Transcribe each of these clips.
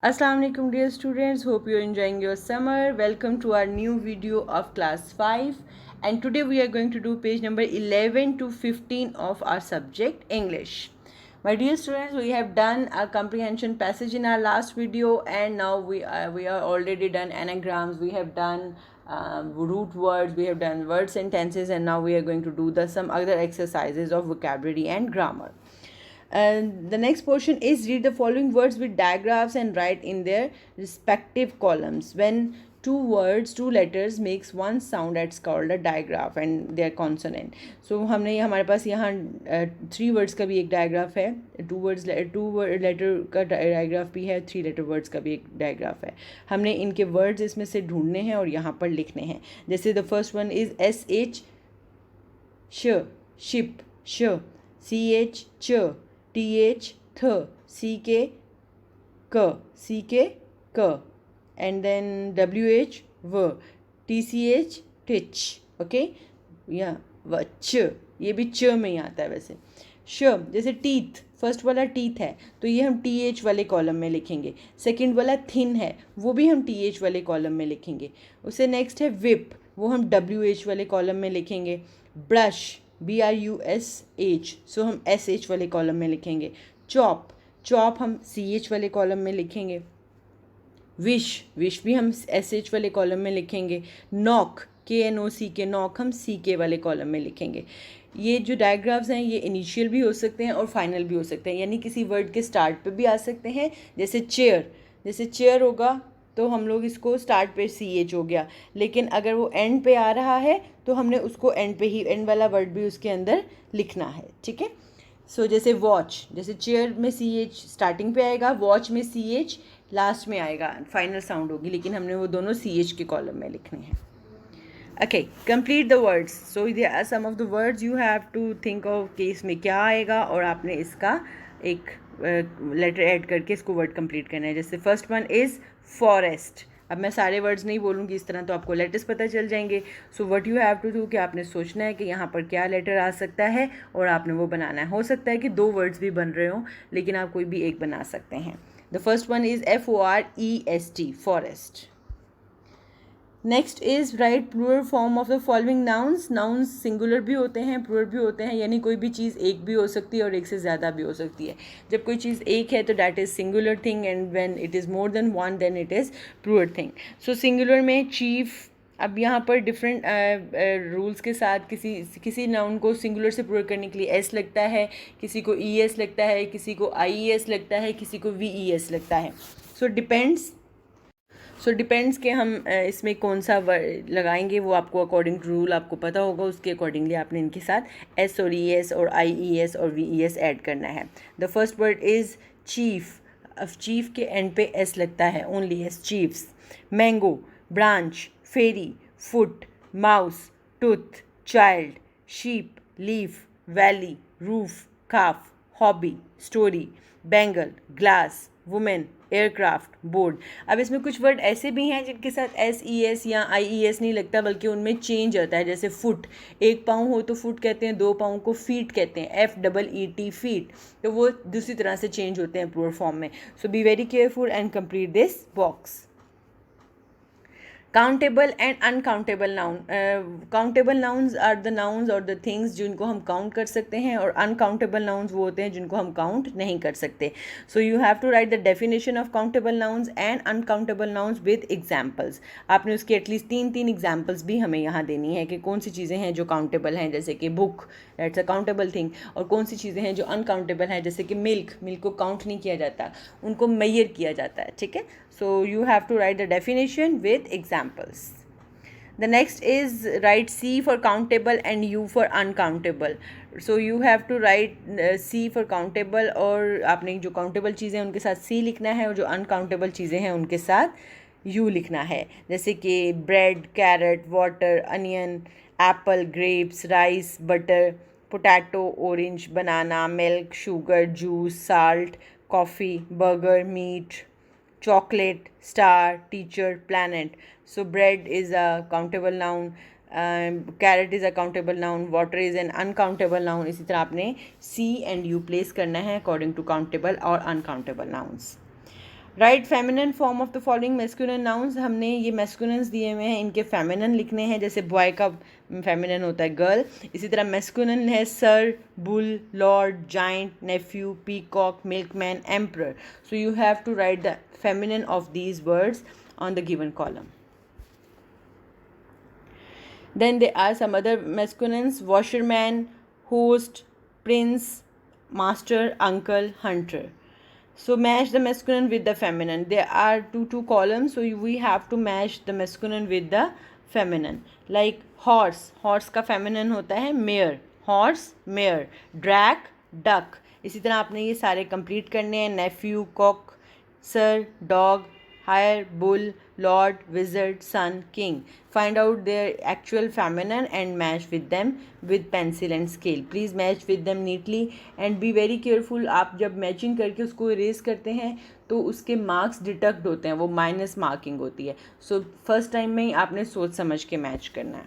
Assalamu alaikum dear students, hope you're enjoying your summer. Welcome to our new video of class 5, and today we are going to do page number 11 to 15 of our subject English. My dear students, we have done a comprehension passage in our last video, and now we are already done anagrams, we have done root words, we have done word sentences, and now we are going to do some other exercises of vocabulary and grammar. And the next portion is read the following words with diagrams and write in their respective columns. When two words, two letters makes one sound, that's called a digraph and their consonant. So हमने हमारे पास यहाँ 3 words का भी एक digraph है, 2 word letter का digraph भी है, 3 letter words का भी एक digraph है. हमने इनके words इसमें से ढूंढने हैं और यहाँ पर लिखने हैं. जैसे the first one is SH sh, ship, sh, CH ch, TH th, CK k, CK k, and then WH v, TCH tich. Okay या च, ये भी च में ही आता है वैसे. श जैसे टीथ, फर्स्ट वाला टीथ है तो ये हम TH वाले कॉलम में लिखेंगे. सेकंड वाला थिन है वो भी हम TH वाले कॉलम में लिखेंगे. उससे नेक्स्ट है विप, वो हम WH वाले कॉलम में लिखेंगे. ब्रश BRUSH, सो हम SH वाले कॉलम में लिखेंगे. चॉप, चॉप हम CH वाले कॉलम में लिखेंगे. विश, विश भी हम SH वाले कॉलम में लिखेंगे. नॉक KNOCK, नॉक हम CK वाले कॉलम में लिखेंगे. ये जो डायग्राफ्स हैं ये इनिशियल भी हो सकते हैं और फाइनल भी हो सकते हैं, यानी किसी वर्ड के स्टार्ट पे भी आ सकते हैं. जैसे चेयर, जैसे चेयर होगा तो हम लोग इसको स्टार्ट पे CH हो गया, लेकिन अगर वो एंड पे आ रहा है तो हमने उसको एंड पे ही, एंड वाला वर्ड भी उसके अंदर लिखना है. ठीक है. सो जैसे वॉच, जैसे चेयर में CH स्टार्टिंग पे आएगा, वॉच में CH लास्ट में आएगा, फाइनल साउंड होगी, लेकिन हमने वो दोनों CH के कॉलम में लिखने हैं. Okay, complete the words. So there are some of the words you have to think of कि इसमें क्या आएगा और आपने इसका एक लेटर ऐड करके इसको वर्ड कंप्लीट करना है. जैसे फर्स्ट वन इज़ फॉरेस्ट. अब मैं सारे वर्ड्स नहीं बोलूँगी इस तरह, तो आपको लेटर्स पता चल जाएंगे. So what you have to do कि आपने सोचना है कि यहाँ पर क्या लेटर आ सकता है और आपने वो बनाना है. हो सकता है कि 2 वर्ड्स भी बन रहे हों, लेकिन आप कोई भी एक बना सकते हैं. The first one is FOREST, forest. Next is write plural form of the following nouns. Nouns singular भी होते हैं, प्लूरल भी होते हैं, यानी कोई भी चीज़ एक भी हो सकती है और एक से ज़्यादा भी हो सकती है. जब कोई चीज़ एक है तो that is singular thing, and when it is more than one then it is plural thing. So singular में चीफ. अब यहाँ पर डिफरेंट रूल्स के साथ किसी नाउन को सिंगुलर से प्लूरल करने के लिए एस लगता है, किसी को ES लगता है, किसी को IES लगता है, किसी को VES लगता है. सो डिपेंड्स कि हम इसमें कौन सा वर्ड लगाएंगे, वो आपको अकॉर्डिंग टू रूल आपको पता होगा, उसके अकॉर्डिंगली आपने इनके साथ S और ES और IES और VES ऐड करना है. The first word is chief. अब चीफ के एंड पे S लगता है, only S, chiefs. Mango, branch, ferry, foot, mouse, tooth, child, sheep, leaf, valley, roof, calf, hobby, story, bangle, glass, women, aircraft, board. अब इसमें कुछ वर्ड ऐसे भी हैं जिनके साथ SES या IES नहीं लगता, बल्कि उनमें चेंज आता है. जैसे फुट, 1 पाँव हो तो फुट कहते हैं, 2 पाँव को फीट कहते हैं, FEET, फीट. तो वो दूसरी तरह से चेंज होते हैं प्लूरल फॉर्म में. So be very careful and complete this box. Countable and uncountable noun. Countable nouns are the nouns और द थिंग्स जिनको हम काउंट कर सकते हैं, और अनकाउंटेबल नाउन्स वो होते हैं जिनको हम काउंट नहीं कर सकते. So you have to write the definition of countable nouns and uncountable nouns with examples. आपने उसकी एटलीस्ट 3 एग्जाम्पल्स भी हमें यहाँ देनी है कि कौन सी चीज़ें हैं जो काउंटेबल हैं, जैसे कि book, that's a countable thing, और कौन सी चीज़ें हैं जो अनकाउंटेबल हैं, जैसे कि मिल्क को काउंट नहीं किया जाता, उनको मेजर किया जाता है. ठीक है. So you have to write the definition with examples. The next is write C for countable and U for uncountable. So you have to write C for countable, और आपने जो countable चीज़ें हैं उनके साथ C लिखना है, और जो uncountable चीज़ें हैं उनके साथ U लिखना है. जैसे कि bread, carrot, water, onion, apple, grapes, rice, butter, potato, orange, banana, milk, sugar, juice, salt, coffee, burger, meat, chocolate, star, teacher, planet. So bread is a countable noun, carrot is a countable noun, water is an uncountable noun. इसी तरह आपने C and U place करना है according to countable और uncountable nouns. Right feminine form of the following masculine nouns. हमने ये masculines दिए हुए हैं, इनके फेमिनिन लिखने हैं. जैसे बॉय का फेमिनिन होता है गर्ल, इसी तरह मैस्कुलिन है sir, bull, lord, giant, nephew, peacock, milkman, emperor. So you have to write the feminine of these words on the given column. Then there are some other masculines: washerman, host, prince, master, uncle, hunter. So match the masculine with the feminine. There are two columns, so we have to match the masculine with the feminine. Like horse, horse का feminine होता है mare, horse, mare. Drag, duck. इसी तरह आपने ये सारे complete करने हैं. Nephew, cock, sir, dog, hare, bull, lord, wizard, son, king. Find out their actual feminine and match with them with pencil and scale. Please match with them neatly and be very careful. आप जब matching करके उसको erase करते हैं तो उसके marks deduct होते हैं, वो माइनस मार्किंग होती है. सो फर्स्ट टाइम में ही आपने सोच समझ के मैच करना है.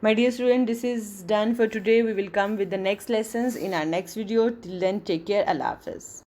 My dear student, this is done for today. We will come with the next lessons in our next video. Till then, take care. Allah Hafiz.